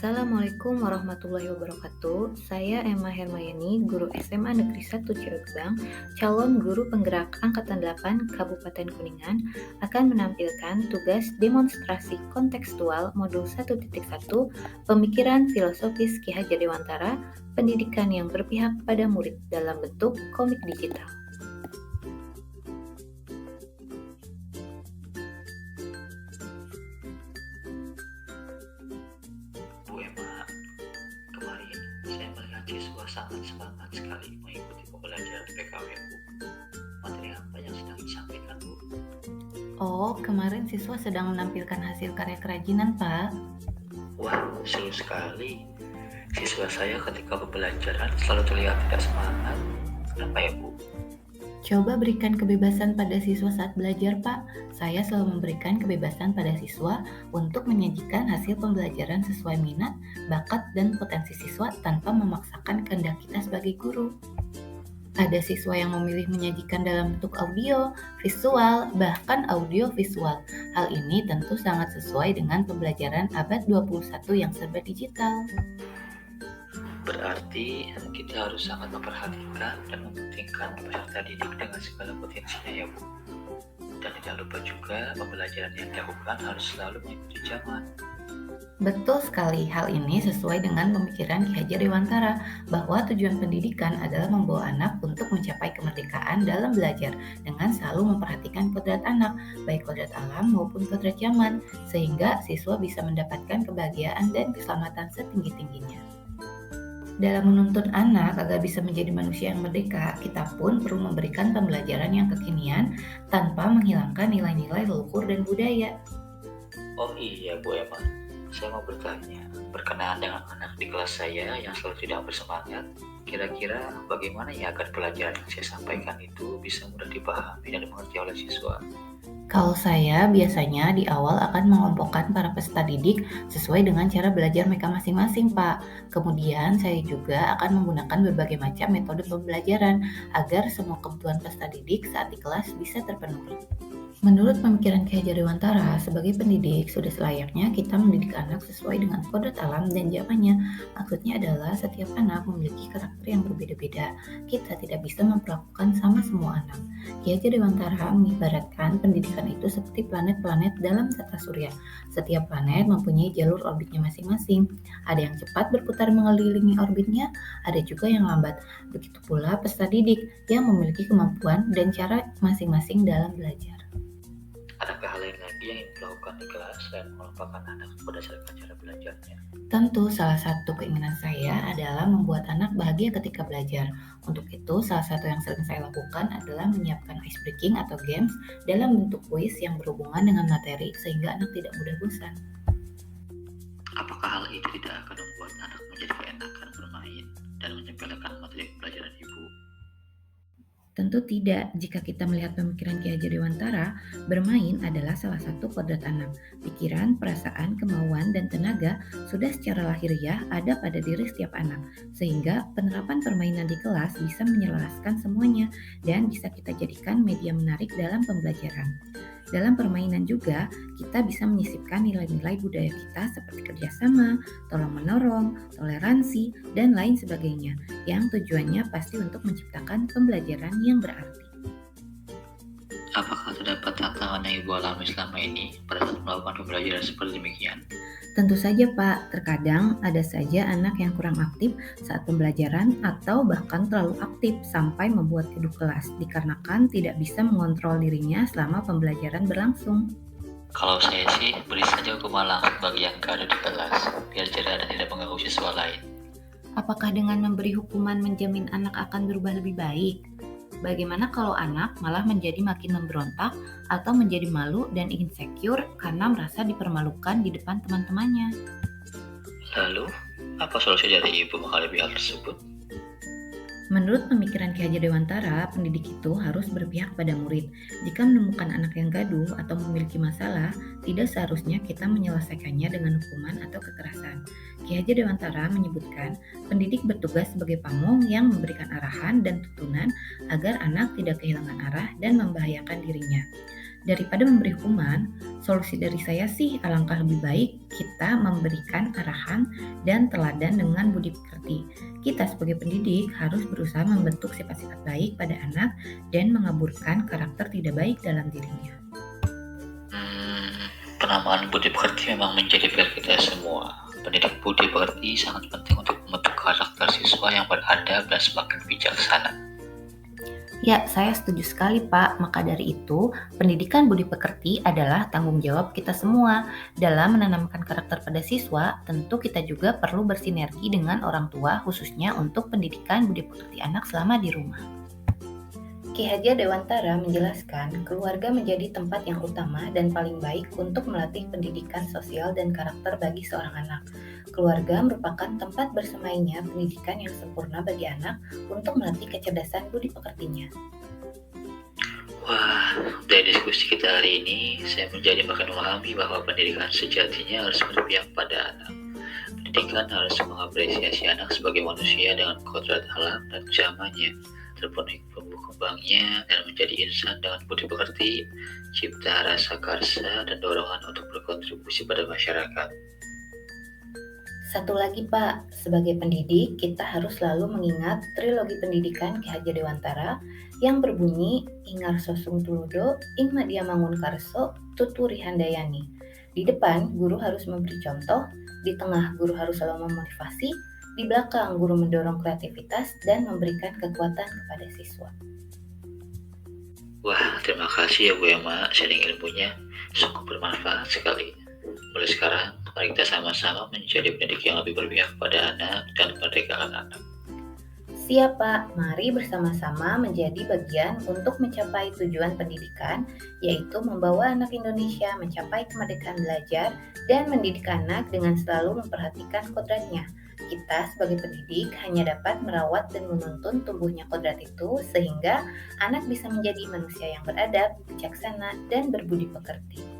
Assalamualaikum warahmatullahi wabarakatuh. Saya Emma Hermayani, guru SMA Negeri 1 Cirebang, calon guru penggerak Angkatan 8 Kabupaten Kuningan, akan menampilkan tugas demonstrasi kontekstual modul 1.1 Pemikiran Filosofis Ki Hajar Dewantara, Pendidikan yang Berpihak pada Murid dalam bentuk komik digital. Bu Emma, kemarin saya melihat siswa sangat semangat sekali mengikuti pembelajaran PKW, Bu. Materi apa yang sedang disampaikan, Bu? Oh, kemarin siswa sedang menampilkan hasil karya kerajinan, Pak. Wah, seru sekali. Siswa saya ketika pembelajaran selalu terlihat tidak semangat. Kenapa ya, Bu? Coba berikan kebebasan pada siswa saat belajar, Pak. Saya selalu memberikan kebebasan pada siswa untuk menyajikan hasil pembelajaran sesuai minat, bakat, dan potensi siswa tanpa memaksakan kehendak kita sebagai guru. Ada siswa yang memilih menyajikan dalam bentuk audio, visual, bahkan audio visual. Hal ini tentu sangat sesuai dengan pembelajaran abad 21 yang serba digital. Berarti kita harus sangat memperhatikan dan mementingkan peserta didik dengan segala potensinya ya, Bu. Dan tidak lupa juga pembelajaran yang dilakukan harus selalu mengikuti zaman. Betul sekali, hal ini sesuai dengan pemikiran Ki Hajar Dewantara bahwa tujuan pendidikan adalah membawa anak untuk mencapai kemerdekaan dalam belajar dengan selalu memperhatikan kodrat anak, baik kodrat alam maupun kodrat zaman, sehingga siswa bisa mendapatkan kebahagiaan dan keselamatan setinggi-tingginya. Dalam menuntun anak agar bisa menjadi manusia yang merdeka, kita pun perlu memberikan pembelajaran yang kekinian tanpa menghilangkan nilai-nilai leluhur dan budaya. Oh iya, Bu Emma. Saya mau bertanya, berkenaan dengan anak di kelas saya yang selalu tidak bersemangat, kira-kira bagaimana ya agar pelajaran yang saya sampaikan itu bisa mudah dipahami dan dimengerti oleh siswa? Kalau saya biasanya di awal akan mengelompokkan para peserta didik sesuai dengan cara belajar mereka masing-masing, Pak. Kemudian saya juga akan menggunakan berbagai macam metode pembelajaran agar semua kebutuhan peserta didik saat di kelas bisa terpenuhi. Menurut pemikiran Ki Hajar Dewantara, sebagai pendidik sudah selayaknya kita mendidik anak sesuai dengan kodrat alam dan zamannya. Maksudnya adalah setiap anak memiliki karakter yang berbeda-beda. Kita tidak bisa memperlakukan sama semua anak. Ki Hajar Dewantara mengibaratkan pendidikan itu seperti planet-planet dalam tata surya. Setiap planet mempunyai jalur orbitnya masing-masing. Ada yang cepat berputar mengelilingi orbitnya, ada juga yang lambat. Begitu pula peserta didik yang memiliki kemampuan dan cara masing-masing dalam belajar. Adakah hal lain lagi yang ingin dilakukan di kelas selain mengelompokkan anak berdasarkan cara belajarnya? Tentu salah satu keinginan saya adalah membuat anak bahagia ketika belajar. Untuk itu, salah satu yang sering saya lakukan adalah menyiapkan ice breaking atau games dalam bentuk kuis yang berhubungan dengan materi sehingga anak tidak mudah bosan. Apakah hal itu tidak akan membuat anak menjadi keenakan bermain dan menyepelekan materi pelajaran Ibu? Tentu tidak, jika kita melihat pemikiran Ki Hajar Dewantara, bermain adalah salah satu kodrat anak. Pikiran, perasaan, kemauan, dan tenaga sudah secara lahiriah ada pada diri setiap anak, sehingga penerapan permainan di kelas bisa menyelaraskan semuanya dan bisa kita jadikan media menarik dalam pembelajaran. Dalam permainan juga, kita bisa menyisipkan nilai-nilai budaya kita seperti kerjasama, tolong-menolong, toleransi, dan lain sebagainya, yang tujuannya pasti untuk menciptakan pembelajaran yang berarti. Apakah terdapat tantangan yang Ibu alami selama ini pada saat melakukan pembelajaran seperti demikian? Tentu saja, Pak, terkadang ada saja anak yang kurang aktif saat pembelajaran atau bahkan terlalu aktif sampai membuat kedua kelas dikarenakan tidak bisa mengontrol dirinya selama pembelajaran berlangsung. Kalau saya sih beri saja hukuman langsung bagi yang ada di kelas, biar jeda dan tidak mengganggu siswa lain. Apakah dengan memberi hukuman menjamin anak akan berubah lebih baik? Bagaimana kalau anak malah menjadi makin memberontak atau menjadi malu dan insecure karena merasa dipermalukan di depan teman-temannya? Lalu, apa solusi dari Ibu menghadapi hal tersebut? Menurut pemikiran Ki Hajar Dewantara, pendidik itu harus berpihak pada murid. Jika menemukan anak yang gaduh atau memiliki masalah, tidak seharusnya kita menyelesaikannya dengan hukuman atau kekerasan. Ki Hajar Dewantara menyebutkan, pendidik bertugas sebagai pamong yang memberikan arahan dan tuntunan agar anak tidak kehilangan arah dan membahayakan dirinya. Daripada memberi hukuman, solusi dari saya sih alangkah lebih baik kita memberikan arahan dan teladan dengan budi pekerti. Kita sebagai pendidik harus berusaha membentuk sifat-sifat baik pada anak dan mengaburkan karakter tidak baik dalam dirinya. Penamaan budi pekerti memang menjadi PR kita semua. Pendidik budi pekerti sangat penting untuk membentuk karakter siswa yang beradab dan semakin bijaksana. Ya, saya setuju sekali, Pak. Maka dari itu, pendidikan budi pekerti adalah tanggung jawab kita semua. Dalam menanamkan karakter pada siswa, tentu kita juga perlu bersinergi dengan orang tua, khususnya untuk pendidikan budi pekerti anak selama di rumah. Ki Hajar Dewantara menjelaskan, keluarga menjadi tempat yang utama dan paling baik untuk melatih pendidikan sosial dan karakter bagi seorang anak. Keluarga merupakan tempat bersemainya pendidikan yang sempurna bagi anak untuk melatih kecerdasan budi pekertinya. Wah, dari diskusi kita hari ini, saya menjadi makin memahami bahwa pendidikan sejatinya harus berpihak pada anak. Pendidikan harus mengapresiasi anak sebagai manusia dengan kodrat alam dan zamannya, terpenuhi tumbuh kembangnya dan menjadi insan dengan budi pekerti, cipta rasa karsa, dan dorongan untuk berkontribusi pada masyarakat. Satu lagi Pak, sebagai pendidik kita harus selalu mengingat trilogi pendidikan Ki Hajar Dewantara yang berbunyi Ingarso Sung Tuludo, Ing Madya Mangun Karso, Tuturi Handayani. Di depan guru harus memberi contoh, di tengah guru harus selalu memotivasi, di belakang guru mendorong kreativitas dan memberikan kekuatan kepada siswa. Wah, terima kasih ya Bu Emma, sharing ilmunya sungguh bermanfaat sekali. Mulai sekarang, mari kita sama-sama menjadi pendidik yang lebih berpihak pada anak dan memerdekakan anak. Siap Pak, mari bersama-sama menjadi bagian untuk mencapai tujuan pendidikan, yaitu membawa anak Indonesia mencapai kemerdekaan belajar dan mendidik anak dengan selalu memperhatikan kodratnya. Kita sebagai pendidik hanya dapat merawat dan menuntun tumbuhnya kodrat itu sehingga anak bisa menjadi manusia yang beradab, bijaksana, dan berbudi pekerti.